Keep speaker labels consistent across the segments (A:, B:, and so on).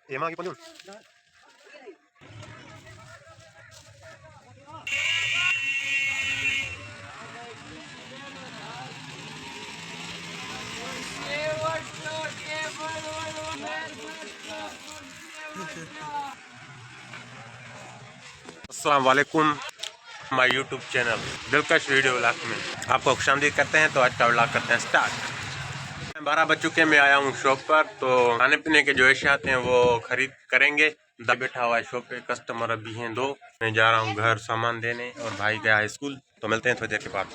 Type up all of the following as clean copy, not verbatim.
A: Emang ipon yun. अस्सलाम वालेकुम, my YouTube channel दिलकश वीडियो व्लॉग में आपको खुशामदीद करते हैं। तो आज का व्लॉग करते हैं स्टार्ट। 12 बज चुके, मैं आया हूँ शॉप पर, तो खाने पीने के जो एशियात हैं वो खरीद करेंगे। बैठा हुआ है शॉप पे, कस्टमर अभी हैं 2। मैं जा रहा हूँ घर सामान देने और भाई गया है स्कूल, तो मिलते हैं थोड़ी देर के बाद।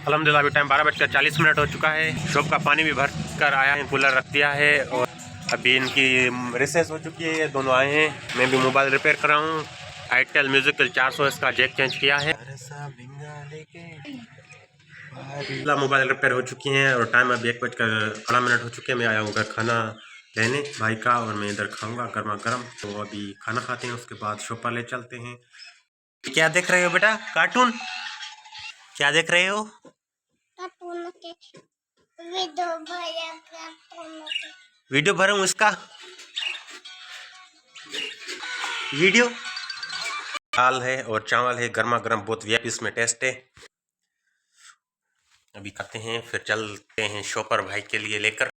A: अल्हम्दुलिल्लाह अभी टाइम 12:40 हो चुका है। शॉप का पानी भी भर कर आया है, कूलर रख दिया है और अभी इनकी रिसेस हो चुकी है। ये दोनों आए हैं, मैं भी मोबाइल रिपेयर कर रहा हूँ। आईटेल म्यूजिकल 400 इसका जैक चेंज किया है। मोबाइल रिपेयर हो चुकी हैं और टाइम अभी 1:18 हो चुके हैं। मैं आया हूँ घर खाना लेने भाई का, और मैं इधर खाऊंगा गर्मा गर्म। तो अभी खाना खाते हैं, उसके बाद शॉप पर ले चलते हैं। क्या देख रहे हो बेटा? कार्टून क्या देख रहे हो? वीडियो भरूं इसका वीडियो। दाल है और चावल है, गर्मा गर्म, बहुत वीआईपी इसमें टेस्ट है। अभी खाते हैं, फिर चलते हैं शॉपर भाई के लिए लेकर।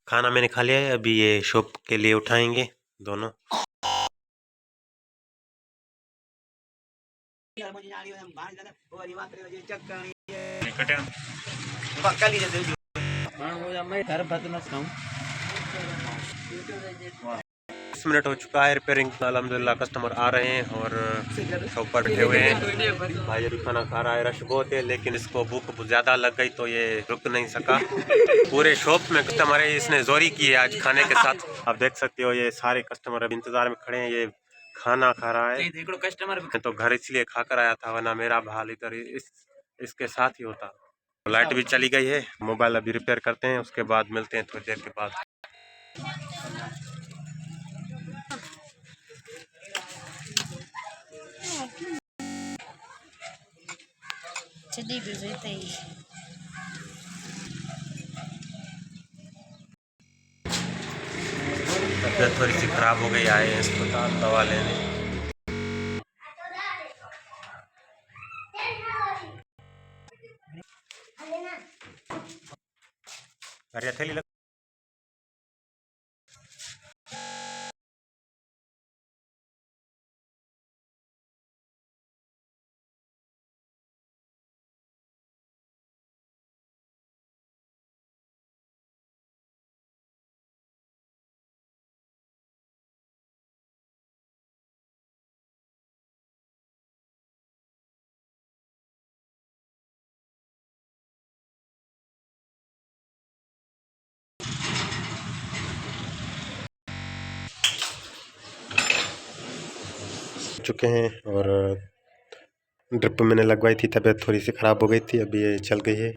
A: खाना मैंने खा लिया है, अभी ये शॉप के लिए उठाएंगे दोनों। मिनट हो चुका है रिपेयरिंग। अल्हम्दुलिल्लाह कस्टमर आ रहे हैं और शॉप पर बैठे हुए हैं। भाई अभी खाना खा रहा है, रश बहुत है, लेकिन इसको भूख ज़्यादा लग गई तो ये रुक नहीं सका। पूरे शॉप में कस्टमर है, इसने जोरी की है आज खाने के साथ। आप देख सकते हो ये सारे कस्टमर अभी इंतजार में खड़े हैं। ये खाना खा रहा है। कस्टमर मैं तो घर इसलिए खा कर आया था, वरना मेरा हाल इधर इसके साथ ही होता। लाइट भी चली गई है, मोबाइल अभी रिपेयर करते हैं, उसके बाद मिलते हैं थोड़ी देर के बाद। तबीयत थोड़ी सी खराब हो गई, आए हैं अस्पताल दवा लेने। अरे थैली लग चुके हैं और ड्रिप मैंने लगवाई थी, तबीयत थोड़ी सी खराब हो गई थी, अभी ये चल गई है,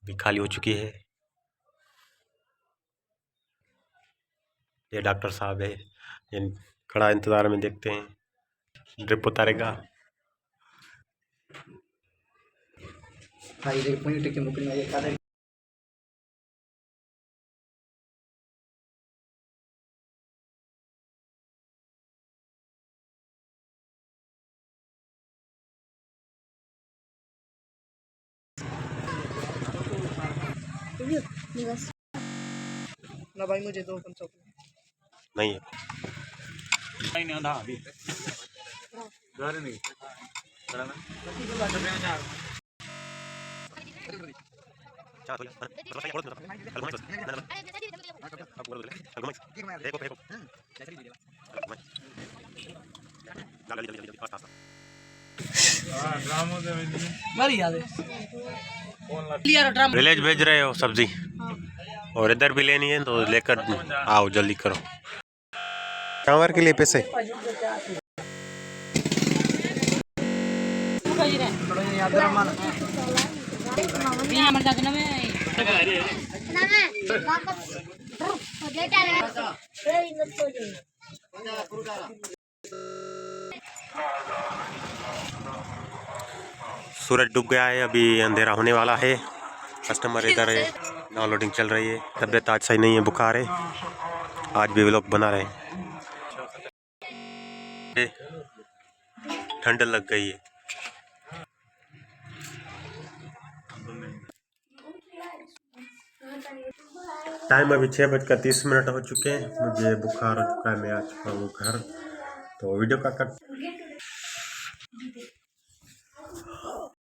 A: अभी खाली हो चुकी है। ये डॉक्टर साहब है, ये खड़ा इंतजार में, देखते हैं ड्रिप उतारेगा।
B: ना भाई मुझे दो
A: नहीं है,
B: नहीं आधा अभी घर नहीं
A: विलेज भेज रहे हो सब्जी और इधर भी लेनी है, तो लेकर आओ, जल्दी करो। चावल के लिए पैसे सूरज डूब गया है, अभी अंधेरा होने वाला है। कस्टमर इधर है, डाउनलोडिंग चल रही है। तबीयत आज सही नहीं है, बुखार है। आज भी व्लॉग बना रहे हैं। ठंड लग गई है। टाइम अभी 6:30 हो चुके हैं। मुझे बुखार हो चुका है, मैं आ चुका हूँ घर। तो वीडियो का कट